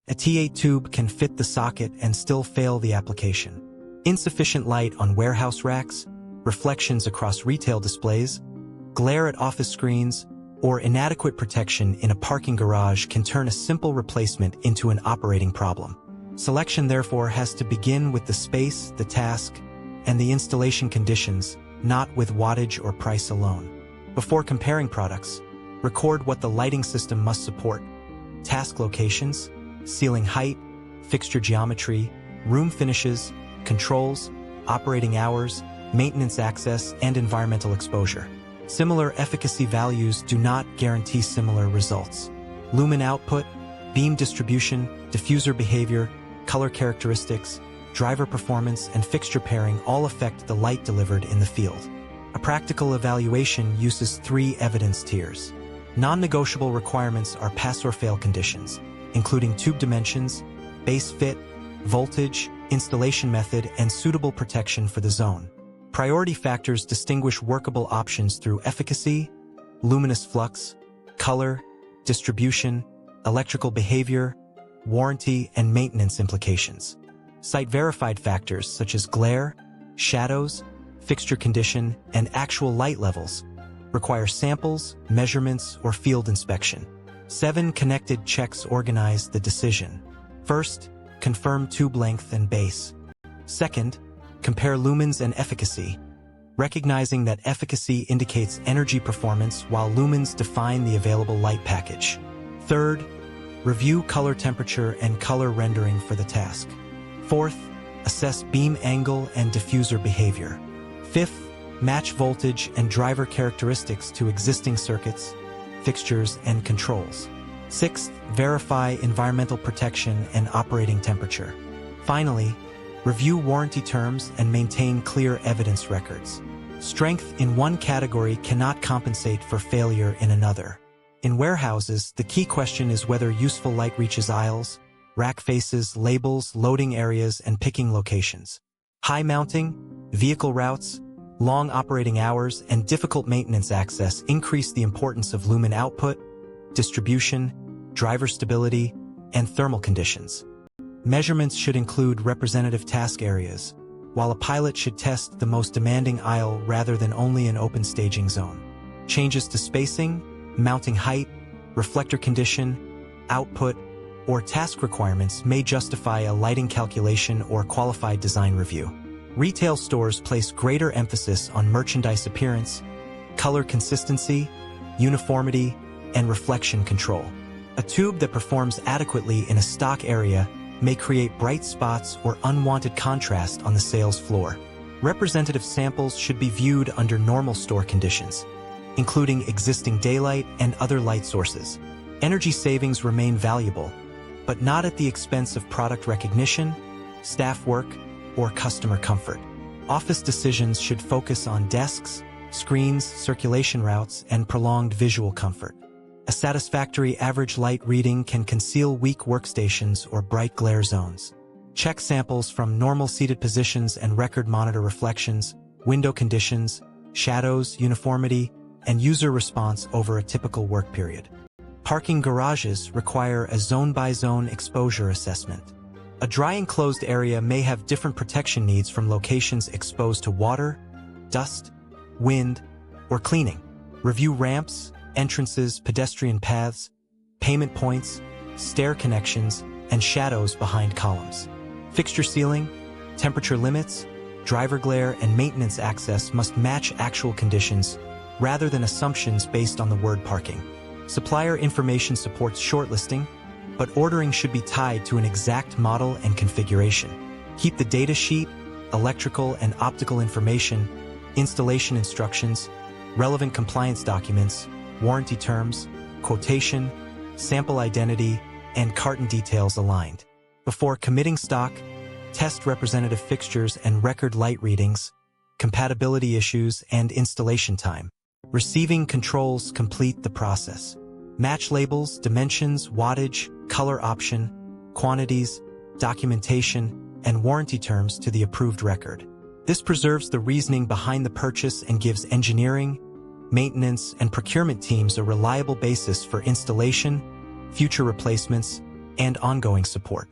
A T8 tube can fit the socket and still fail the application. Insufficient light on warehouse racks, reflections across retail displays, glare at office screens, or inadequate protection in a parking garage can turn a simple replacement into an operating problem. Selection therefore has to begin with the space, the task, and the installation conditions, not with wattage or price alone. Before comparing products, record what the lighting system must support: task locations, ceiling height, fixture geometry, room finishes, controls, operating hours, maintenance access, and environmental exposure. Similar efficacy values do not guarantee similar results. Lumen output, beam distribution, diffuser behavior, color characteristics, driver performance, and fixture pairing all affect the light delivered in the field. A practical evaluation uses 3 evidence tiers. Non-negotiable requirements are pass-or-fail conditions, including tube dimensions, base fit, voltage, installation method, and suitable protection for the zone. Priority factors distinguish workable options through efficacy, luminous flux, color, distribution, electrical behavior, warranty, and maintenance implications. Site-verified factors such as glare, shadows, fixture condition, and actual light levels require samples, measurements, or field inspection. 7 connected checks organize the decision. First, confirm tube length and base. Second, compare lumens and efficacy, recognizing that efficacy indicates energy performance while lumens define the available light package. Third, review color temperature and color rendering for the task. Fourth, assess beam angle and diffuser behavior. Fifth, match voltage and driver characteristics to existing circuits, fixtures, and controls. Sixth, verify environmental protection and operating temperature. Finally, review warranty terms and maintain clear evidence records. Strength in one category cannot compensate for failure in another. In warehouses, the key question is whether useful light reaches aisles, rack faces, labels, loading areas, and picking locations. High mounting, vehicle routes, long operating hours, and difficult maintenance access increase the importance of lumen output, distribution, driver stability, and thermal conditions. Measurements should include representative task areas, while a pilot should test the most demanding aisle rather than only an open staging zone. Changes to spacing, mounting height, reflector condition, output, or task requirements may justify a lighting calculation or qualified design review. Retail stores place greater emphasis on merchandise appearance, color consistency, uniformity, and reflection control. A tube that performs adequately in a stock area may create bright spots or unwanted contrast on the sales floor. Representative samples should be viewed under normal store conditions, including existing daylight and other light sources. Energy savings remain valuable, but not at the expense of product recognition, staff work, or customer comfort. Office decisions should focus on desks, screens, circulation routes, and prolonged visual comfort. A satisfactory average light reading can conceal weak workstations or bright glare zones. Check samples from normal seated positions and record monitor reflections, window conditions, shadows, uniformity, and user response over a typical work period. Parking garages require a zone-by-zone exposure assessment. A dry enclosed area may have different protection needs from locations exposed to water, dust, wind, or cleaning. Review ramps, entrances, pedestrian paths, payment points, stair connections, and shadows behind columns. Fixture ceiling, temperature limits, driver glare, and maintenance access must match actual conditions rather than assumptions based on the word parking. Supplier information supports shortlisting, but ordering should be tied to an exact model and configuration. Keep the data sheet, electrical and optical information, installation instructions, relevant compliance documents, warranty terms, quotation, sample identity, and carton details aligned. Before committing stock, test representative fixtures and record light readings, compatibility issues, and installation time. Receiving controls complete the process. Match labels, dimensions, wattage, color option, quantities, documentation, and warranty terms to the approved record. This preserves the reasoning behind the purchase and gives engineering, maintenance, and procurement teams a reliable basis for installation, future replacements, and ongoing support.